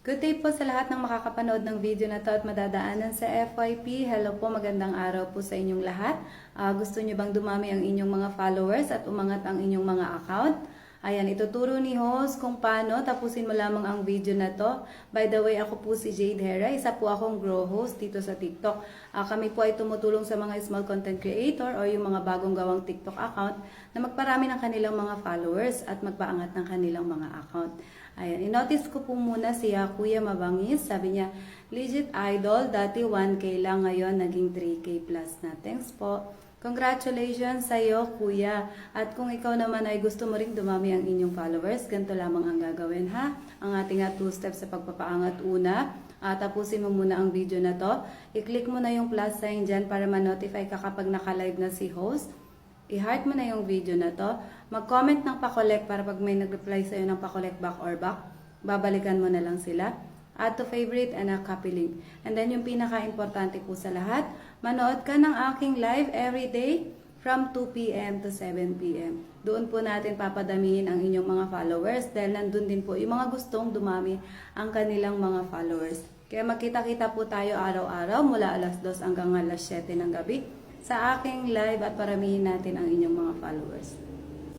Good day po sa lahat ng makakapanood ng video na to at madadaanan sa FYP. Hello po, magandang araw po sa inyong lahat. Gusto nyo bang dumami ang inyong mga followers at umangat ang inyong mga account? Ayan, ituturo ni host kung paano. Tapusin mo lamang ang video na to. By the way, ako po si Jade Hera. Isa po akong grow host dito sa TikTok. Kami po ay tumutulong sa mga small content creator o yung mga bagong gawang TikTok account na magparami ng kanilang mga followers at magpaangat ng kanilang mga account. Ayan, inotice ko po muna si Kuya Mabangis. Sabi niya, legit idol, dati 1K lang, ngayon naging 3K plus na. Thanks po. Congratulations sa iyo, Kuya. At kung ikaw naman ay gusto mo ring dumami ang inyong followers, ganito lamang ang gagawin ha. Ang ating 2 steps sa pagpapaangat una. Tapusin mo muna ang video na to. I-click mo na yung plus sign dyan para ma-notify ka kapag naka-live na si host. I-heart mo na yung video na to. Mag-comment ng pa-collect para pag may nag-reply sa'yo ng pa-collect back or back, babalikan mo na lang sila. Add to favorite and a copy link. And then yung pinaka-importante po sa lahat, manood ka ng aking live every day from 2 p.m. to 7 p.m. Doon po natin papadamihin ang inyong mga followers dahil nandun din po yung mga gustong dumami ang kanilang mga followers. Kaya magkita-kita po tayo araw-araw mula alas 2 hanggang alas 7 ng gabi sa aking live at paramihin natin ang inyong mga followers.